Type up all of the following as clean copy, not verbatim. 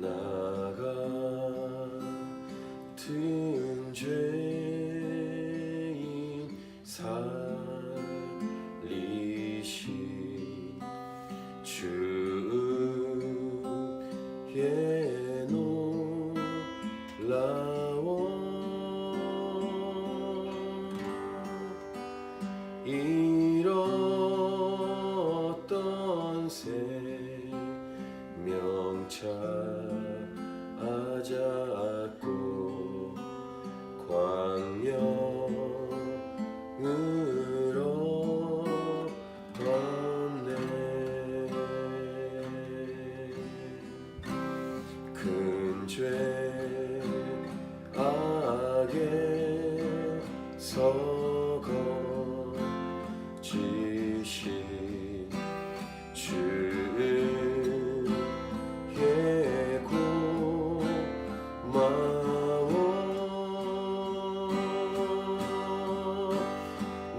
나 같은 죄인 살리신 주의 놀라워 잃었던 생명 찾았고 광명으로 걷네. 큰 죄 악에서 거지신 주의 고마워.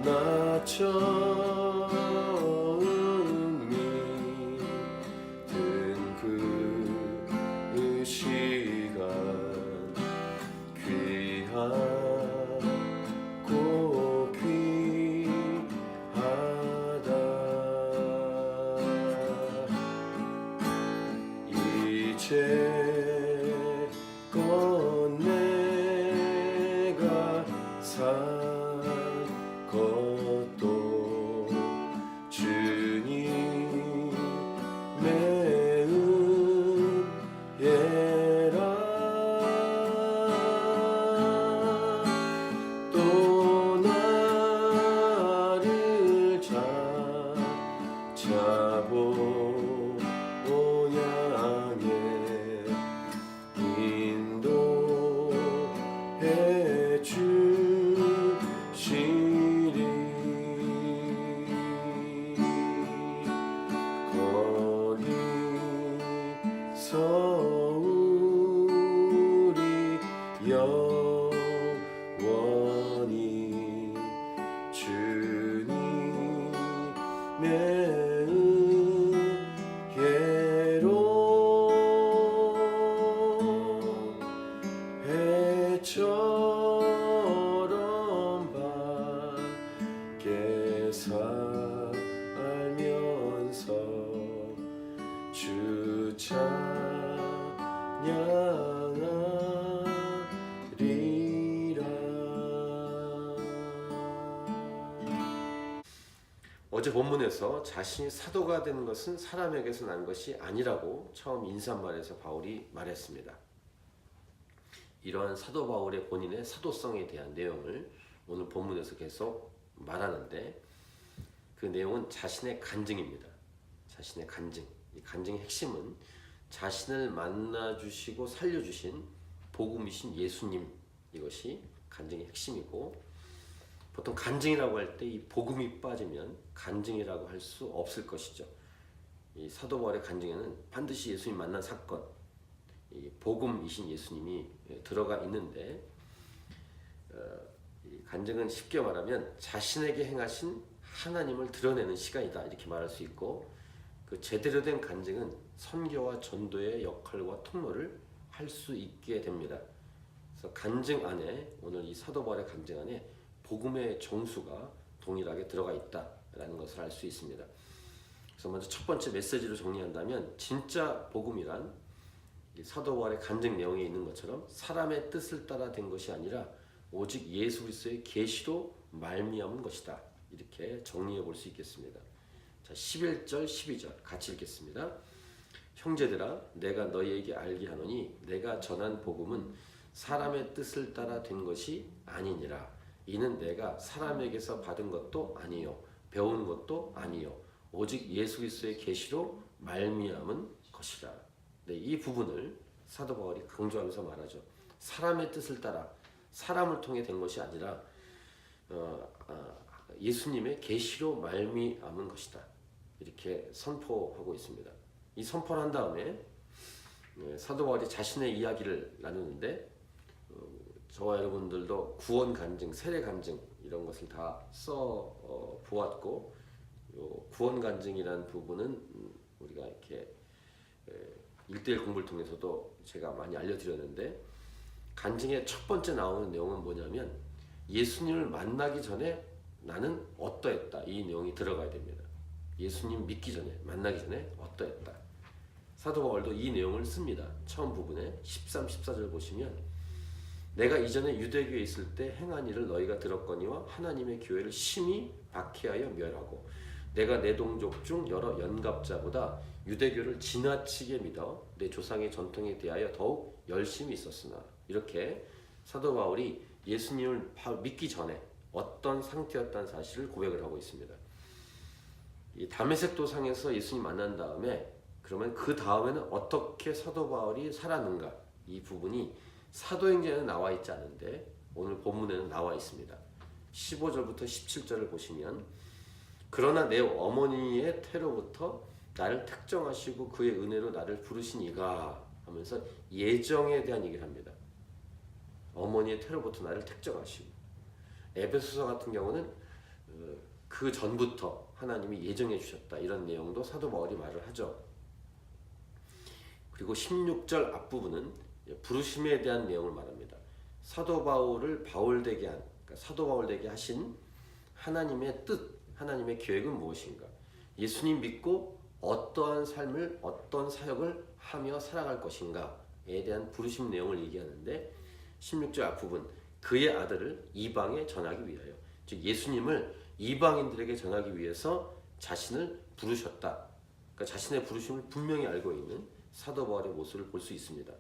나 처음 믿은 그 시간 귀하고 귀하다. 이제껏 내가 산 것도 주님의 은혜라. 또 나를 찾아보 모양에 인도해 주시리. 거기서 우리 영원히 주님의 은혜로 해처럼 밝게 살면서 주 찬양하리라. 어제 본문에서 자신이 사도가 된 것은 사람에게서 난 것이 아니라고 처음 인사말에서 바울이 말했습니다. 이러한 사도 바울의 본인의 사도성에 대한 내용을 오늘 본문에서 계속 말하는데, 그 내용은 자신의 간증입니다. 자신의 간증. 이 간증의 핵심은 자신을 만나주시고 살려주신 복음이신 예수님, 이것이 간증의 핵심이고, 보통 간증이라고 할 때 이 복음이 빠지면 간증이라고 할 수 없을 것이죠. 이 사도 바울의 간증에는 반드시 예수님 만난 사건, 이 복음이신 예수님이 들어가 있는데, 이 간증은 쉽게 말하면 자신에게 행하신 하나님을 드러내는 시간이다, 이렇게 말할 수 있고, 그 제대로 된 간증은 선교와 전도의 역할과 통로를 할 수 있게 됩니다. 그래서 간증 안에, 오늘 이 사도 바울의 간증 안에 복음의 정수가 동일하게 들어가 있다라는 것을 알 수 있습니다. 그래서 먼저 첫 번째 메시지로 정리한다면, 진짜 복음이란 사도 바울의 간증 내용에 있는 것처럼 사람의 뜻을 따라 된 것이 아니라 오직 예수 그리스도의 계시로 말미암은 것이다, 이렇게 정리해 볼 수 있겠습니다. 자, 11절 12절 같이 읽겠습니다. 형제들아, 내가 너희에게 알게 하노니 내가 전한 복음은 사람의 뜻을 따라 된 것이 아니니라. 이는 내가 사람에게서 받은 것도 아니요 배운 것도 아니요 오직 예수 그리스도의 계시로 말미암은 것이라. 네, 이 부분을 사도 바울이 강조하면서 말하죠. 사람의 뜻을 따라, 사람을 통해 된 것이 아니라 예수님의 계시로 말미암은 것이다, 이렇게 선포하고 있습니다. 이 선포를 한 다음에 사도 바울이 자신의 이야기를 나누는데, 저와 여러분들도 구원 간증, 세례 간증 이런 것을 다 써 보았고, 구원 간증이라는 부분은 우리가 이렇게 1대1 공부를 통해서도 제가 많이 알려드렸는데, 간증의 첫 번째 나오는 내용은 뭐냐면 예수님을 만나기 전에 나는 어떠했다, 이 내용이 들어가야 됩니다. 예수님 믿기 전에, 만나기 전에 어떠했다. 사도 바울도 이 내용을 씁니다. 처음 부분에 13, 14절 보시면, 내가 이전에 유대교에 있을 때 행한 일을 너희가 들었거니와 하나님의 교회를 심히 박해하여 멸하고 내가 내 동족 중 여러 연갑자보다 유대교를 지나치게 믿어 내 조상의 전통에 대하여 더욱 열심히 있었으나, 이렇게 사도 바울이 예수님을 믿기 전에 어떤 상태였다는 사실을 고백을 하고 있습니다. 이 다메섹 도상에서 예수님 만난 다음에, 그러면 그 다음에는 어떻게 사도 바울이 살았는가, 이 부분이 사도행전에는 나와 있지 않은데 오늘 본문에는 나와 있습니다. 15절부터 17절을 보시면, 그러나 내 어머니의 태로부터 나를 특정하시고 그의 은혜로 나를 부르신 이가, 하면서 예정에 대한 얘기를 합니다. 어머니의 태로부터 나를 특정하시고, 에베소서 같은 경우는 그 전부터 하나님이 예정해 주셨다, 이런 내용도 사도 바울이 말을 하죠. 그리고 16절 앞부분은 부르심에 대한 내용을 말합니다. 사도 바울을 바울되게 한, 그러니까 사도 바울되게 하신 하나님의 뜻, 하나님의 계획은 무엇인가, 예수님 믿고 어떠한 삶을, 어떤 사역을 하며 살아갈 것인가에 대한 부르심 내용을 얘기하는데, 16절 앞부분, 그의 아들을 이방에 전하기 위하여, 즉 예수님을 이방인들에게 전하기 위해서 자신을 부르셨다. 그러니까 자신의 부르심을 분명히 알고 있는 사도 바울의 모습을 볼 수 있습니다.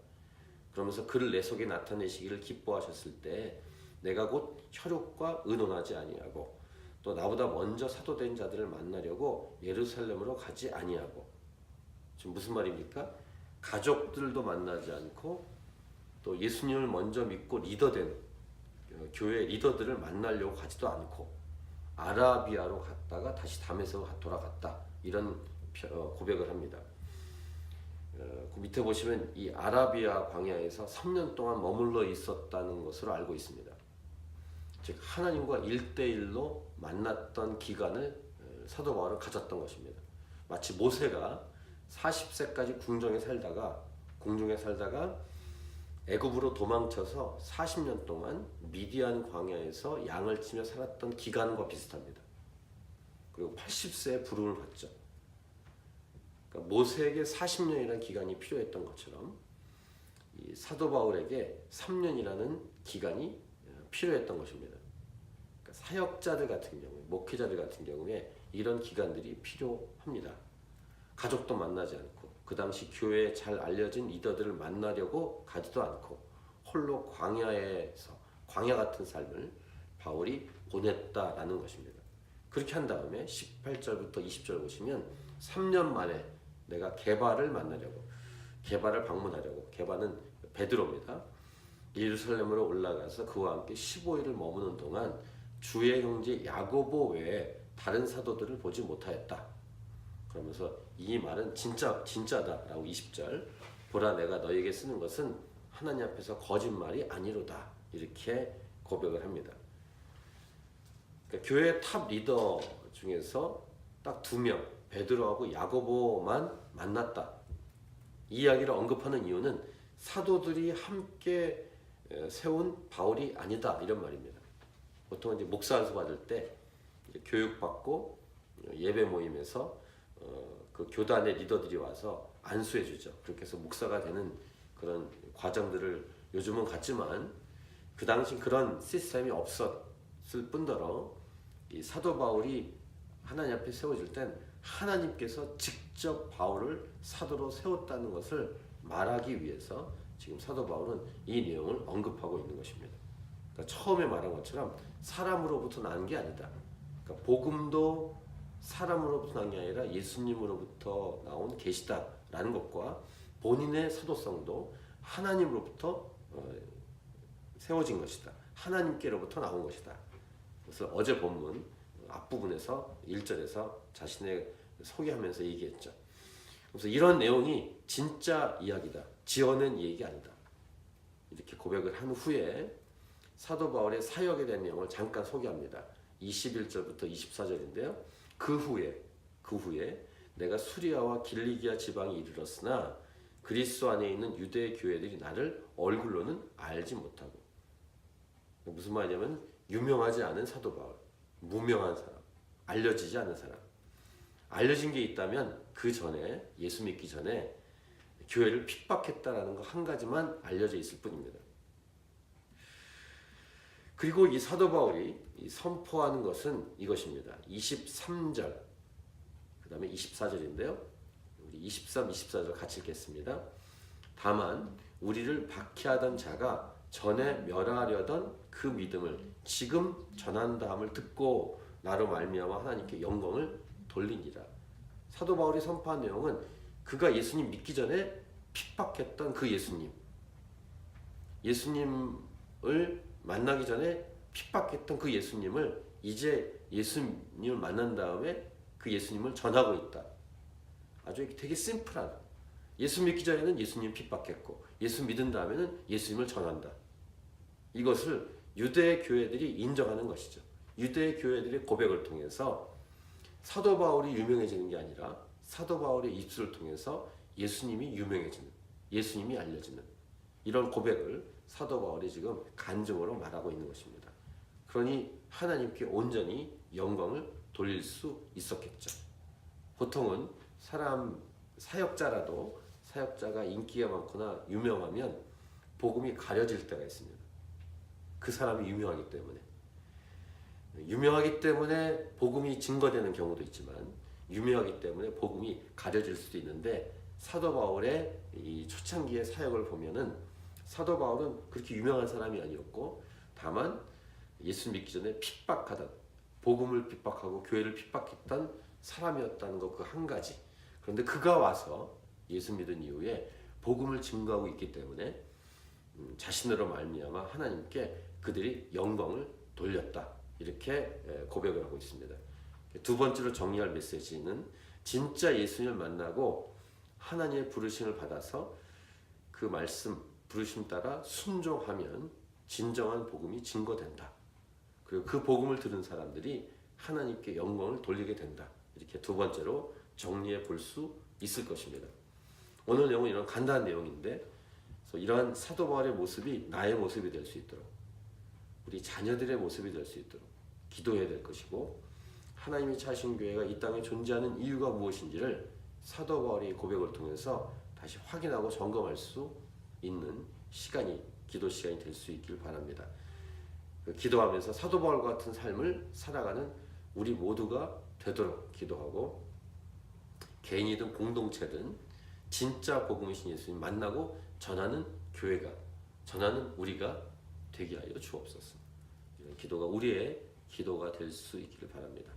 그러면서 그를 내 속에 나타내시기를 기뻐하셨을 때 내가 곧 혈육과 의논하지 아니하고 또 나보다 먼저 사도된 자들을 만나려고 예루살렘으로 가지 아니하고. 지금 무슨 말입니까? 가족들도 만나지 않고 또 예수님을 먼저 믿고 리더된 교회 리더들을 만나려고 가지도 않고 아라비아로 갔다가 다시 다메섹으로 돌아갔다, 이런 고백을 합니다. 그 밑에 보시면 이 아라비아 광야에서 3년 동안 머물러 있었다는 것으로 알고 있습니다. 즉 하나님과 1대1로 만났던 기간을 사도 바울은 가졌던 것입니다. 마치 모세가 40세까지 궁중에 살다가 애굽으로 도망쳐서 40년 동안 미디안 광야에서 양을 치며 살았던 기간과 비슷합니다. 그리고 80세에 부름을 받죠. 그러니까 모세에게 40년이라는 기간이 필요했던 것처럼 이 사도 바울에게 3년이라는 기간이 필요했던 것입니다. 그러니까 사역자들 같은 경우에, 목회자들 같은 경우에 이런 기간들이 필요합니다. 가족도 만나지 않고 그 당시 교회에 잘 알려진 리더들을 만나려고 가지도 않고 홀로 광야에서 광야 같은 삶을 바울이 보냈다라는 것입니다. 그렇게 한 다음에 18절부터 20절 보시면 3년 만에 내가 게바를 만나려고, 게바를 방문하려고, 게바는 베드로입니다. 예루살렘으로 올라가서 그와 함께 15일을 머무는 동안 주의 형제 야고보 외에 다른 사도들을 보지 못하였다. 그러면서 이 말은 진짜다라고 20절, 보라 내가 너에게 쓰는 것은 하나님 앞에서 거짓말이 아니로다, 이렇게 고백을 합니다. 그러니까 교회 탑 리더 중에서 딱 2명, 베드로하고 야고보만 만났다, 이 이야기를 언급하는 이유는 사도들이 함께 세운 바울이 아니다, 이런 말입니다. 보통 이제 목사 안수 받을 때 교육받고 예배 모임에서 그 교단의 리더들이 와서 안수해 주죠. 그렇게 해서 목사가 되는 그런 과정들을 요즘은 갖지만 그 당시 그런 시스템이 없었을 뿐더러 이 사도 바울이 하나님 앞에 세워질 땐 하나님께서 직접 바울을 사도로 세웠다는 것을 말하기 위해서 지금 사도 바울은 이 내용을 언급하고 있는 것입니다. 그러니까 처음에 말한 것처럼 사람으로부터 난 게 아니다. 그러니까 복음도 사람으로부터 난 게 아니라 예수님으로부터 나온 계시다라는 것과 본인의 사도성도 하나님으로부터 세워진 것이다. 하나님께로부터 나온 것이다. 그래서 어제 본문 앞부분에서 1절에서 자신의 소개하면서 얘기했죠. 그래서 이런 내용이 진짜 이야기다, 지어낸 얘기 아니다, 이렇게 고백을 한 후에 사도 바울의 사역에 대한 내용을 잠깐 소개합니다. 21절부터 24절인데요. 그 후에 내가 수리아와 길리기아 지방에 이르렀으나 그리스도 안에 있는 유대 교회들이 나를 얼굴로는 알지 못하고. 무슨 말이냐면 유명하지 않은 사도 바울, 무명한 사람, 알려지지 않은 사람. 알려진 게 있다면 그 전에, 예수 믿기 전에 교회를 핍박했다라는 거 한 가지만 알려져 있을 뿐입니다. 그리고 이 사도 바울이 선포하는 것은 이것입니다. 23절, 그 다음에 24절인데요. 우리 23, 24절 같이 읽겠습니다. 다만 우리를 박해하던 자가 전에 멸하려던 그 믿음을 지금 전한다함을 듣고 나로 말미암아 하나님께 영광을 돌리니라. 사도 바울이 선포한 내용은 그가 예수님 믿기 전에 핍박했던 그 예수님을 만나기 전에 핍박했던 그 예수님을 이제 예수님을 만난 다음에 그 예수님을 전하고 있다. 아주 되게 심플한, 예수 믿기 전에는 예수님 핍박했고 예수 믿은 다음에는 예수님을 전한다. 이것을 유대 교회들이 인정하는 것이죠. 유대 교회들의 고백을 통해서 사도 바울이 유명해지는 게 아니라 사도 바울의 입술을 통해서 예수님이 유명해지는, 예수님이 알려지는 이런 고백을 사도 바울이 지금 간증으로 말하고 있는 것입니다. 그러니 하나님께 온전히 영광을 돌릴 수 있었겠죠. 보통은 사역자라도 사역자가 인기가 많거나 유명하면 복음이 가려질 때가 있습니다. 그 사람이 유명하기 때문에 복음이 증거되는 경우도 있지만 유명하기 때문에 복음이 가려질 수도 있는데, 사도 바울의 이 초창기의 사역을 보면은 사도 바울은 그렇게 유명한 사람이 아니었고 다만 예수 믿기 전에 핍박하던, 복음을 핍박하고 교회를 핍박했던 사람이었다는 것 그 한 가지. 그런데 그가 와서 예수 믿은 이후에 복음을 증거하고 있기 때문에 자신으로 말미암아 하나님께 그들이 영광을 돌렸다. 이렇게 고백을 하고 있습니다. 두 번째로 정리할 메시지는 진짜 예수님을 만나고 하나님의 부르심을 받아서 그 말씀, 부르심 따라 순종하면 진정한 복음이 증거된다. 그리고 그 복음을 들은 사람들이 하나님께 영광을 돌리게 된다. 이렇게 두 번째로 정리해 볼 수 있을 것입니다. 오늘 내용은 이런 간단한 내용인데, 그래서 이러한 사도 바울의 모습이 나의 모습이 될 수 있도록, 우리 자녀들의 모습이 될 수 있도록 기도해야 될 것이고, 하나님이 차신 교회가 이 땅에 존재하는 이유가 무엇인지를 사도 바울의 고백을 통해서 다시 확인하고 점검할 수 있는 시간이, 기도 시간이 될 수 있길 바랍니다. 기도하면서 사도 바울 같은 삶을 살아가는 우리 모두가 되도록 기도하고, 개인이든 공동체든 진짜 복음이신 예수님 만나고 전하는 교회가, 전하는 우리가 되게 하여 주옵소서. 이런 기도가 우리의 기도가 될 수 있기를 바랍니다.